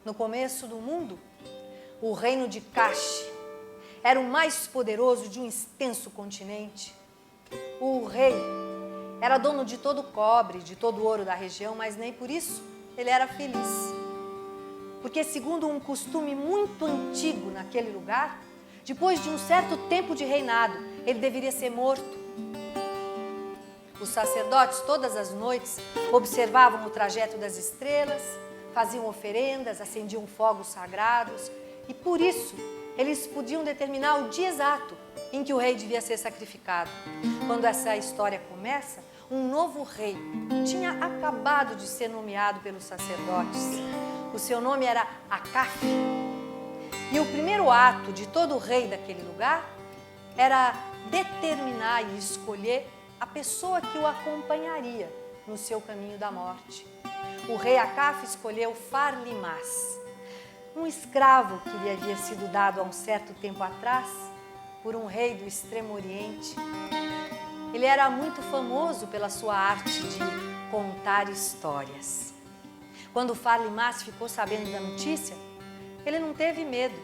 No começo do mundo, o reino de Kashi era o mais poderoso de um extenso continente. O rei era dono de todo o cobre, de todo o ouro da região, mas nem por isso ele era feliz. Porque, segundo um costume muito antigo naquele lugar, depois de um certo tempo de reinado, ele deveria ser morto. Os sacerdotes, todas as noites, observavam o trajeto das estrelas, faziam oferendas, acendiam fogos sagrados e, por isso, eles podiam determinar o dia exato em que o rei devia ser sacrificado. Quando essa história começa, um novo rei tinha acabado de ser nomeado pelos sacerdotes. O seu nome era Acaf. E o primeiro ato de todo rei daquele lugar era determinar e escolher a pessoa que o acompanharia no seu caminho da morte. O rei Acaf escolheu Farlimás, um escravo que lhe havia sido dado há um certo tempo atrás por um rei do Extremo Oriente. Ele era muito famoso pela sua arte de contar histórias. Quando Farlimás ficou sabendo da notícia, ele não teve medo.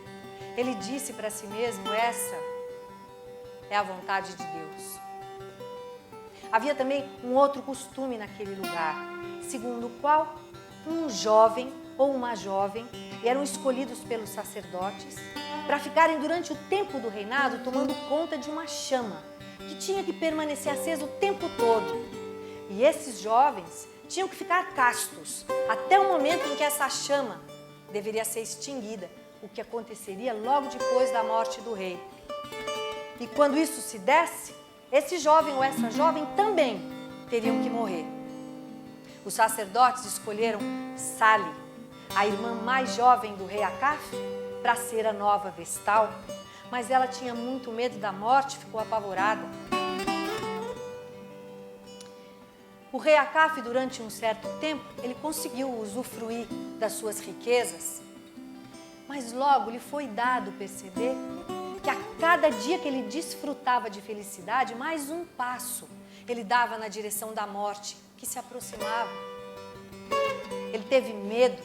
Ele disse para si mesmo: essa é a vontade de Deus. Havia também um outro costume naquele lugar, segundo o qual um jovem ou uma jovem eram escolhidos pelos sacerdotes para ficarem durante o tempo do reinado tomando conta de uma chama que tinha que permanecer acesa o tempo todo. E esses jovens tinham que ficar castos até o momento em que essa chama deveria ser extinguida, o que aconteceria logo depois da morte do rei. E quando isso se desse, esse jovem ou essa jovem também teriam que morrer. Os sacerdotes escolheram Sali, a irmã mais jovem do rei Acaf, para ser a nova vestal, mas ela tinha muito medo da morte e ficou apavorada. O rei Acaf, durante um certo tempo, ele conseguiu usufruir das suas riquezas, mas logo lhe foi dado perceber que a cada dia que ele desfrutava de felicidade, mais um passo ele dava na direção da morte que se aproximava. Ele teve medo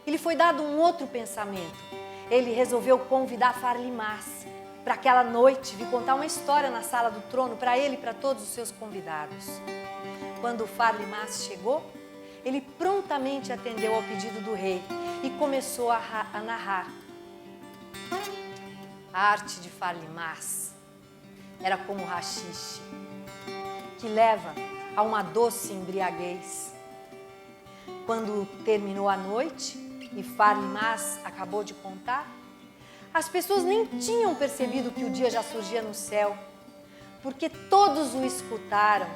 e lhe foi dado um outro pensamento. Ele resolveu convidar Farlimás para aquela noite vir contar uma história na sala do trono para ele e para todos os seus convidados. Quando Farlimás chegou, ele prontamente atendeu ao pedido do rei e começou a narrar. A arte de Farlimás era como o haxixe, que leva a uma doce embriaguez. Quando terminou a noite e Farlimás acabou de contar, as pessoas nem tinham percebido que o dia já surgia no céu, porque todos o escutaram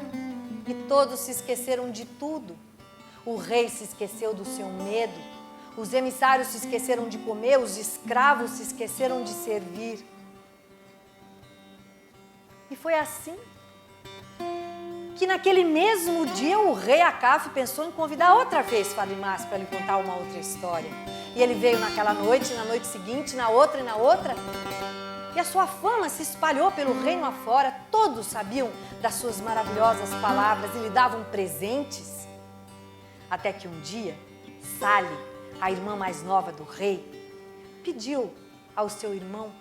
e todos se esqueceram de tudo. O rei se esqueceu do seu medo, os emissários se esqueceram de comer, os escravos se esqueceram de servir. E foi assim que naquele mesmo dia o rei Acaf pensou em convidar outra vez Farlimás para lhe contar uma outra história. E ele veio naquela noite, na noite seguinte, na outra e na outra. E a sua fama se espalhou pelo reino afora. Todos sabiam das suas maravilhosas palavras e lhe davam presentes. Até que um dia, Sali, a irmã mais nova do rei, pediu ao seu irmão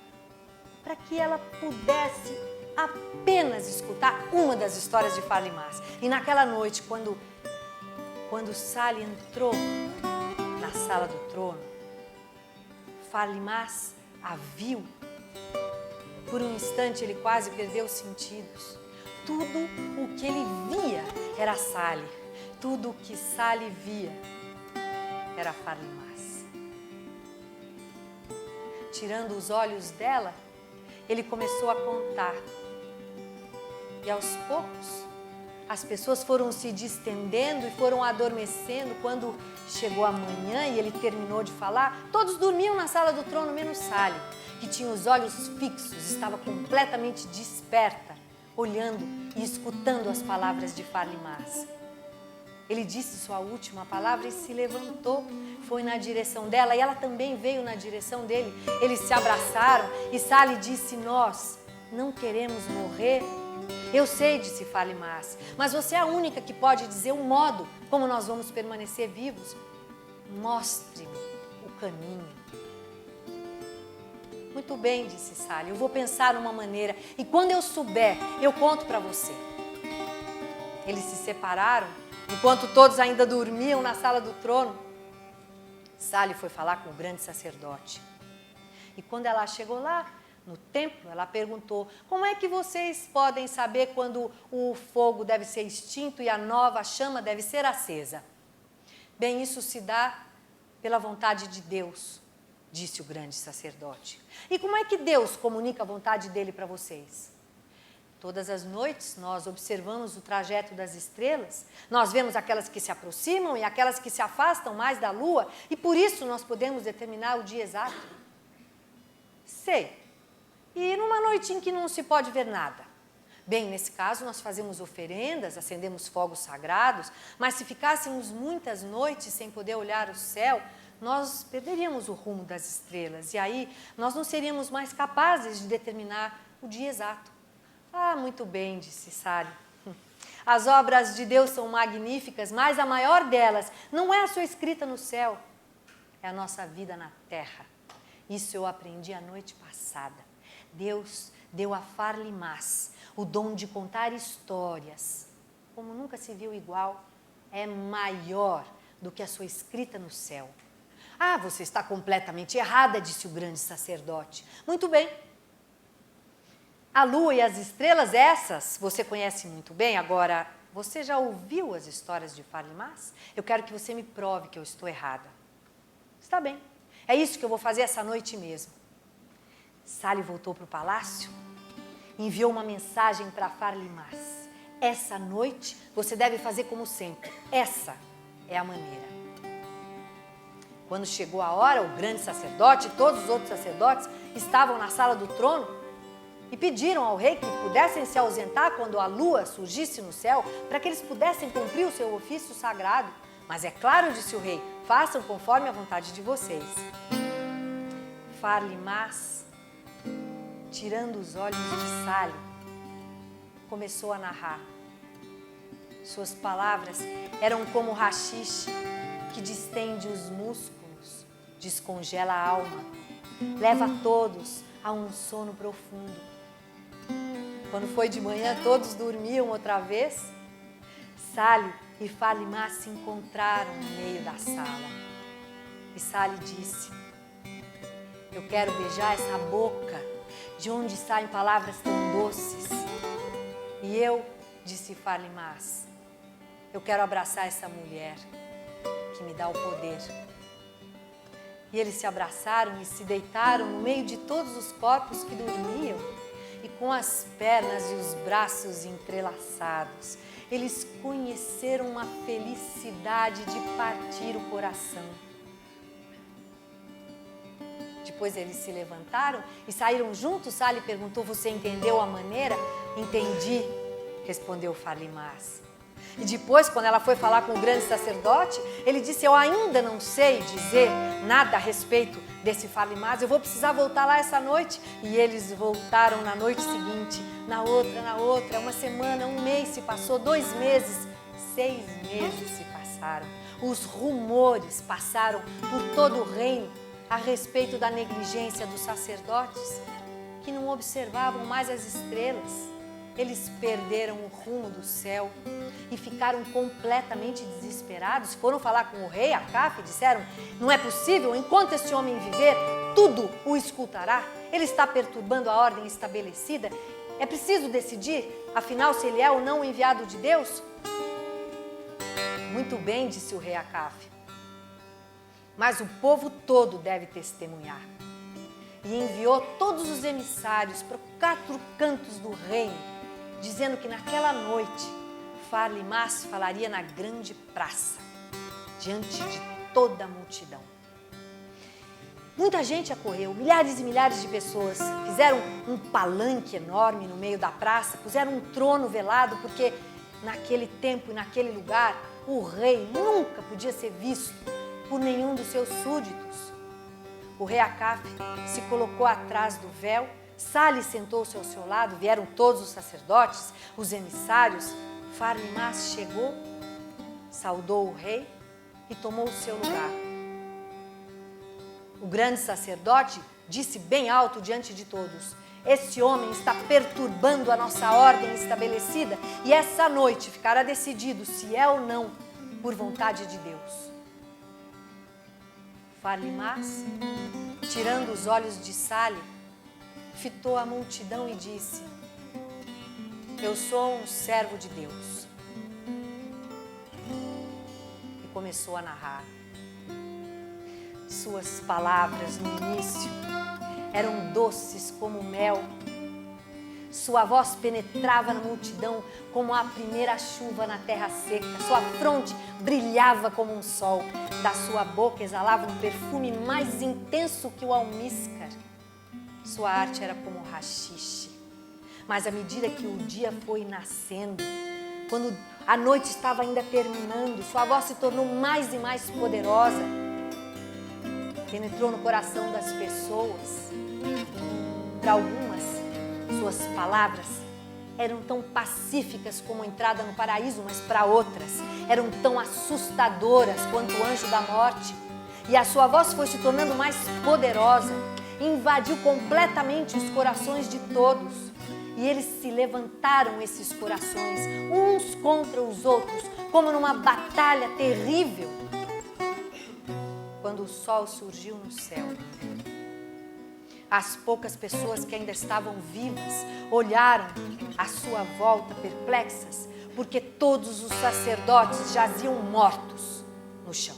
para que ela pudesse apenas escutar uma das histórias de Farlimás. E naquela noite, quando Sali entrou na sala do trono, Farlimás a viu. Por um instante ele quase perdeu os sentidos. Tudo o que ele via era Sali. Tudo o que Sali via era Farlimás. Tirando os olhos dela, ele começou a contar. E aos poucos, as pessoas foram se distendendo e foram adormecendo. Quando chegou a manhã e ele terminou de falar, todos dormiam na sala do trono, menos Sali, que tinha os olhos fixos, estava completamente desperta, olhando e escutando as palavras de Farlimás. Ele disse sua última palavra e se levantou, foi na direção dela e ela também veio na direção dele. Eles se abraçaram e Sali disse: nós não queremos morrer. Eu sei, disse Farlimás, mas você é a única que pode dizer o modo como nós vamos permanecer vivos. Mostre-me o caminho. Muito bem, disse Sally, eu vou pensar numa maneira e quando eu souber, eu conto para você. Eles se separaram, enquanto todos ainda dormiam na sala do trono. Sally foi falar com o grande sacerdote. E quando ela chegou lá, no templo, ela perguntou, como é que vocês podem saber quando o fogo deve ser extinto e a nova chama deve ser acesa? Bem, isso se dá pela vontade de Deus, disse o grande sacerdote. E como é que Deus comunica a vontade dele para vocês? Todas as noites nós observamos o trajeto das estrelas, nós vemos aquelas que se aproximam e aquelas que se afastam mais da lua, e por isso nós podemos determinar o dia exato. Sei. E numa noite em que não se pode ver nada? Bem, nesse caso nós fazemos oferendas, acendemos fogos sagrados, mas se ficássemos muitas noites sem poder olhar o céu, nós perderíamos o rumo das estrelas e aí nós não seríamos mais capazes de determinar o dia exato. Ah, muito bem, disse Sally. As obras de Deus são magníficas, mas a maior delas não é a sua escrita no céu, é a nossa vida na terra. Isso eu aprendi a noite passada. Deus deu a Farlimás o dom de contar histórias, como nunca se viu igual, é maior do que a sua escrita no céu. Ah, você está completamente errada, disse o grande sacerdote. Muito bem. A lua e as estrelas, essas, você conhece muito bem. Agora, você já ouviu as histórias de Farlimás? Eu quero que você me prove que eu estou errada. Está bem. É isso que eu vou fazer essa noite mesmo. Sally voltou para o palácio e enviou uma mensagem para Farlimás. Essa noite você deve fazer como sempre. Essa é a maneira. Quando chegou a hora, o grande sacerdote e todos os outros sacerdotes estavam na sala do trono e pediram ao rei que pudessem se ausentar quando a lua surgisse no céu, para que eles pudessem cumprir o seu ofício sagrado. Mas é claro, disse o rei, façam conforme a vontade de vocês. Farlimás, tirando os olhos de Sally, começou a narrar. Suas palavras eram como haxixe que distende os músculos, descongela a alma, leva todos a um sono profundo. Quando foi de manhã, todos dormiam outra vez. Sally e Farlimás se encontraram no meio da sala. E Sally disse, eu quero beijar essa boca de onde saem palavras tão doces. E eu, disse Farlimás, eu quero abraçar essa mulher que me dá o poder. E eles se abraçaram e se deitaram no meio de todos os corpos que dormiam e com as pernas e os braços entrelaçados. Eles conheceram uma felicidade de partir o coração. Depois eles se levantaram e saíram juntos. Sally perguntou, você entendeu a maneira? Entendi, respondeu Farlimás. E depois, quando ela foi falar com o grande sacerdote, ele disse, eu ainda não sei dizer nada a respeito desse Farlimás, eu vou precisar voltar lá essa noite. E eles voltaram na noite seguinte, na outra, uma semana, um mês se passou, 2 meses, 6 meses se passaram. Os rumores passaram por todo o reino a respeito da negligência dos sacerdotes, que não observavam mais as estrelas. Eles perderam o rumo do céu e ficaram completamente desesperados. Foram falar com o rei Acaf e disseram, não é possível, enquanto esse homem viver, tudo o escutará. Ele está perturbando a ordem estabelecida. É preciso decidir, afinal, se ele é ou não o enviado de Deus. Muito bem, disse o rei Acaf, mas o povo todo deve testemunhar. E enviou todos os emissários para 4 cantos do reino, dizendo que naquela noite Farlimás falaria na grande praça, diante de toda a multidão. Muita gente acorreu, milhares e milhares de pessoas fizeram um palanque enorme no meio da praça, puseram um trono velado, porque naquele tempo e naquele lugar o rei nunca podia ser visto por nenhum dos seus súditos. O rei Acaf se colocou atrás do véu, Sally sentou-se ao seu lado, vieram todos os sacerdotes, os emissários. Farlimás chegou, saudou o rei e tomou o seu lugar. O grande sacerdote disse bem alto diante de todos: esse homem está perturbando a nossa ordem estabelecida e essa noite ficará decidido se é ou não por vontade de Deus. Farlimás, tirando os olhos de Sali, fitou a multidão e disse: eu sou um servo de Deus. E começou a narrar. Suas palavras no início eram doces como mel. Sua voz penetrava na multidão como a primeira chuva na terra seca. Sua fronte brilhava como um sol. Da sua boca exalava um perfume mais intenso que o almíscar. Sua arte era como haxixe. Mas à medida que o dia foi nascendo, quando a noite estava ainda terminando, sua voz se tornou mais e mais poderosa. Penetrou no coração das pessoas. Para algumas, suas palavras eram tão pacíficas como a entrada no paraíso, mas para outras eram tão assustadoras quanto o anjo da morte. E a sua voz foi se tornando mais poderosa, invadiu completamente os corações de todos. E eles se levantaram, esses corações, uns contra os outros, como numa batalha terrível. Quando o sol surgiu no céu, as poucas pessoas que ainda estavam vivas olharam à sua volta perplexas, porque todos os sacerdotes jaziam mortos no chão.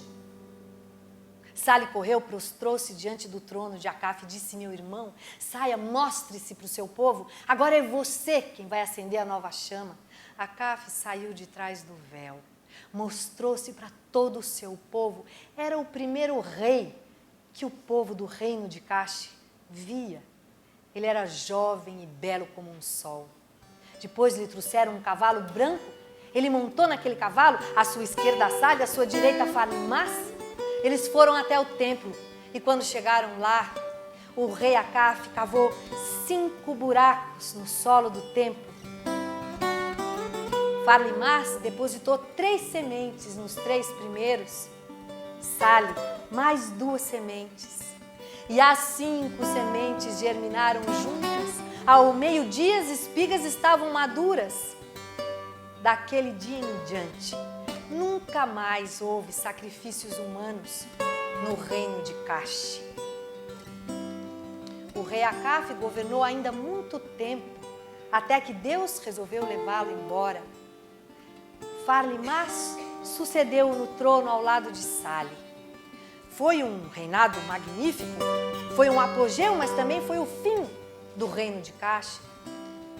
Sali correu, prostrou-se diante do trono de Acafe e disse: meu irmão, saia, mostre-se para o seu povo, agora é você quem vai acender a nova chama. Acafe saiu de trás do véu, mostrou-se para todo o seu povo. Era o primeiro rei que o povo do reino de Cache via. Ele era jovem e belo como um sol. Depois lhe trouxeram um cavalo branco. Ele montou naquele cavalo, à sua esquerda Sali, à sua direita Farlimás. Eles foram até o templo e quando chegaram lá, o rei Acafe cavou 5 buracos no solo do templo. Farlimás depositou 3 sementes nos 3 primeiros. Sali, mais 2 sementes. E as 5 sementes germinaram juntas. Ao meio-dia as espigas estavam maduras. Daquele dia em diante, nunca mais houve sacrifícios humanos no reino de Cache. O rei Acafe governou ainda muito tempo, até que Deus resolveu levá-lo embora. Farlimás sucedeu no trono ao lado de Sali. Foi um reinado magnífico, foi um apogeu, mas também foi o fim do reino de Cache,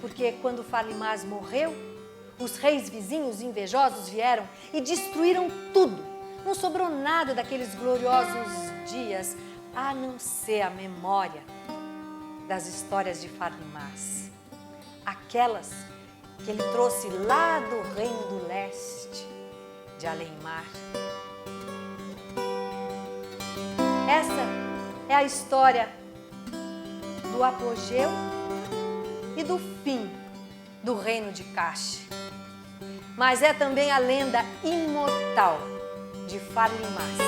porque quando Farlimás morreu, os reis vizinhos invejosos vieram e destruíram tudo. Não sobrou nada daqueles gloriosos dias, a não ser a memória das histórias de Farlimás, aquelas que ele trouxe lá do reino do leste, de Além-Mar. Essa é a história do apogeu e do fim do reino de Cache. Mas é também a lenda imortal de Farlimás,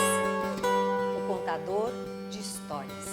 o contador de histórias.